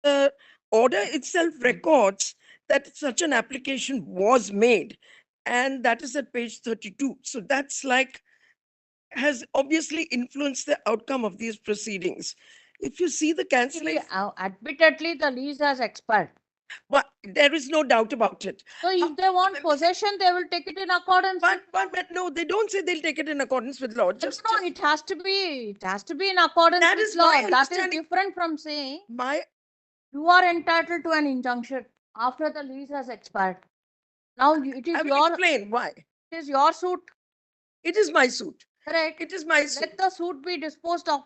the order itself records that such an application was made. And that is at page 32. So that's like, has obviously influenced the outcome of these proceedings. If you see the cancellation, Admittedly, the lease has expired. well, there is no doubt about it. So if they want possession, they will take it in accordance. But no, they don't say they'll take it in accordance with law. No, it has to be. It has to be in accordance That with is law. my That is understanding. different from saying My you are entitled to an injunction after the lease has expired. Now it I is will your explain why. it is your suit. It is my suit. Correct. It is my suit. Let the suit be disposed of.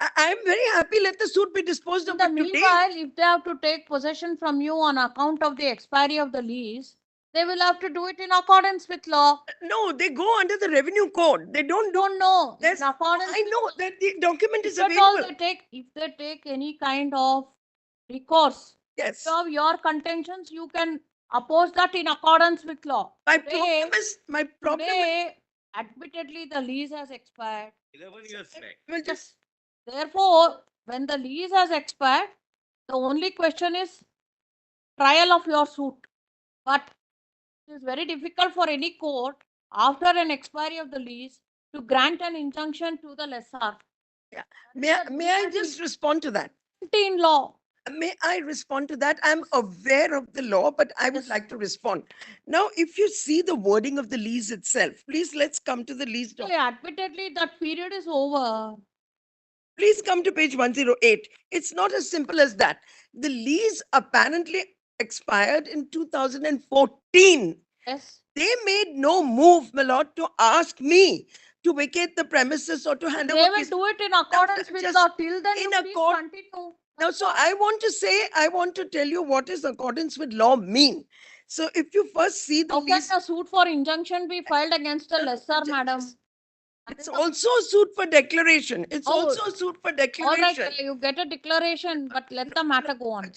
I am very happy. Let the suit be disposed In of. the But today, meanwhile, if they have to take possession from you on account of the expiry of the lease, they will have to do it in accordance with law. no, they go under the revenue code. They don't do. Don't know. There's, In accordance I know that the document is if at all available. if they take any kind of recourse Yes. of your contentions, you can oppose that in accordance with law. My Today- problem is Today, admittedly, the lease has expired. 11 years back. well, just Therefore, when the lease has expired, the only question is trial of your suit. But it is very difficult for any court after an expiry of the lease to grant an injunction to the lessor. may I just respond to that? In law. May I respond to that? I'm aware of the law, but I would Yes. like to respond. Now, if you see the wording of the lease itself, please let's come to the lease document. Admittedly, that period is over. Please come to page 108. It's not as simple as that. The lease apparently expired in 2014. Yes. They made no move, my lord, to ask me to vacate the premises or to hand They over. will do it in accordance with just law. Till then, in you a please court- continue. Now, so I want to tell you what is accordance with law mean. So if you first see the How can lease, a suit for injunction be filed against a lesser, madam? it's also a suit for declaration. It's Oh, also a suit for All right, declaration. you get a declaration, but let the matter go on.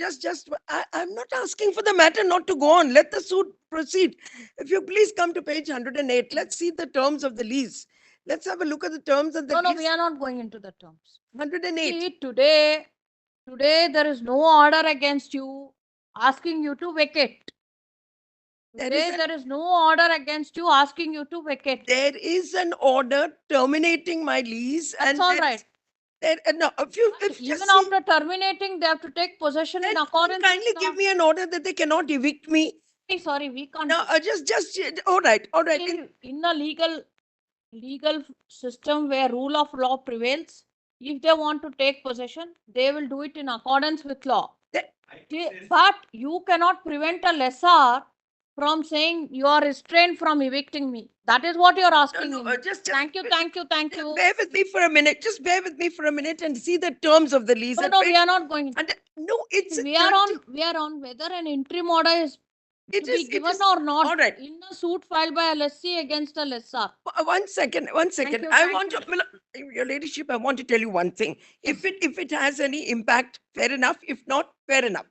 I'm not asking for the matter not to go on. Let the suit proceed. If you please come to page 108, let's see the terms of the lease. Let's have a look at the terms of the No, lease. we are not going into the terms. 108. See, today there is no order against you asking you to vacate. Today there is no order against you asking you to vacate. There is an order terminating my lease. That's all right. No, if Even just see- after terminating, they have to take possession in then accordance. kindly with give law. me an order that they cannot evict me. Sorry, we can't. No, all right. In a legal system where rule of law prevails, if they want to take possession, they will do it in accordance with law. But you cannot prevent a lessor from saying you are restrained from evicting me. That is what you are asking him. Thank you. Bear with me for a minute. Just bear with me for a minute and see the terms of the lease. No, we are not going. No, it's We are on whether an interim order is to be given or not. all right. In a suit filed by a lessee against a lessor. One second. you, I thank want to, your ladyship, I want to tell you one thing. If it has any impact, fair enough. If not, fair enough.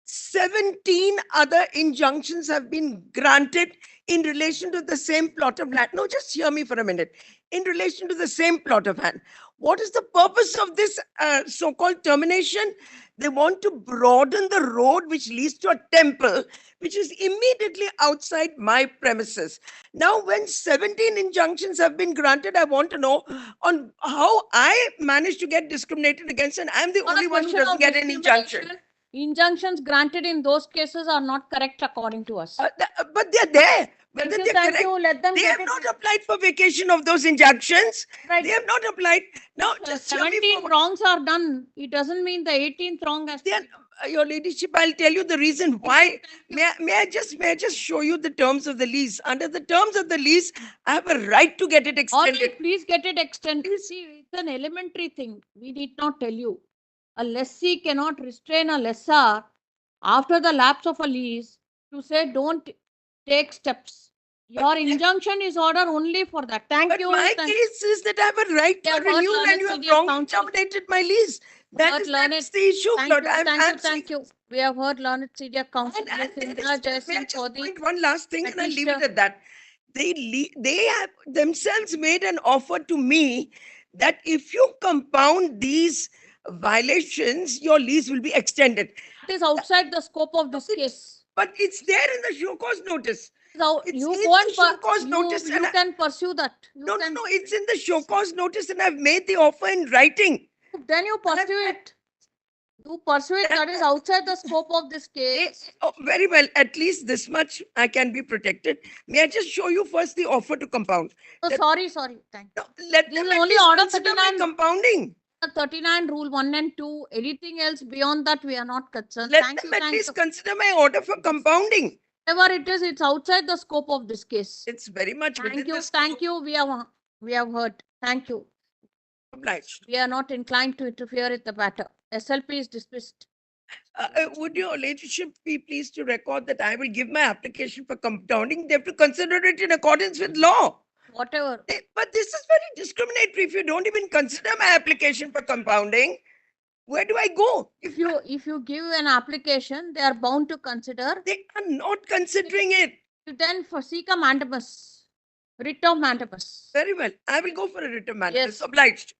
17 other injunctions have been granted in relation to the same plot of land. No, just hear me for a minute. In relation to the same plot of land. What is the purpose of this so-called termination? They want to broaden the road which leads to a temple, which is immediately outside my premises. Now, when 17 injunctions have been granted, I want to know on how I managed to get discriminated against, and I'm the only one who doesn't get an injunction. Injunctions granted in those cases are not correct according to us. But they're there. Whether Thank they're you. correct, Let them they get have it. not applied for vacation of those injunctions. Right. They have not applied. Now, just hear me 17 for- wrongs are done. It doesn't mean the 18th wrong has. They are- your ladyship, I'll tell you the reason why. May I just show you the terms of the lease? Under the terms of the lease, I have a right to get it All extended. right, please get it extended. See, it's an elementary thing. We need not tell you. A lessee cannot restrain a lessor after the lapse of a lease to say don't take steps. Your injunction is order only for that. Thank But you. my case is that I have a right to Yeah, first renewal learned and you have CDF wrongly counsel. terminated my lease. That's the issue, Lord. Thank you. We have heard learned CDF counsel. And Indra Jaising may I just for the point one last thing and I'll leave it petitioner. at that. They have themselves made an offer to me that if you compound these violations, your lease will be extended. It is outside the scope of this case. But it's there in the show cause notice. So It's you in go and the show cause you, notice and you I- can pursue that. You No, can, it's in the show cause notice and I've made the offer in writing. then you And I've- pursue it. You pursue it, that is outside the scope of this case. Oh, very well. At least this much I can be protected. May I just show you first the offer to compound? So that- sorry, thank you. No, let This them is at only least order consider my 39. compounding. 39 rule 1 and 2, anything else beyond that we are not concerned. Let Thank them you, at thank least you. consider my order for compounding. Whatever it is, it's outside the scope of this case. It's very much within Thank you, this. thank you. We have heard. Thank you. Obliged. We are not inclined to interfere with the matter. SLP is dismissed. Would your ladyship be pleased to record that I will give my application for compounding? They have to consider it in accordance with law. Whatever. But this is very discriminatory. If you don't even consider my application for compounding, where do I go? If you give an application, they are bound to consider. They are not considering it. You then for seek a mandamus, writ of mandamus. Very well. I will go for a writ of mandamus. Yes. Obliged.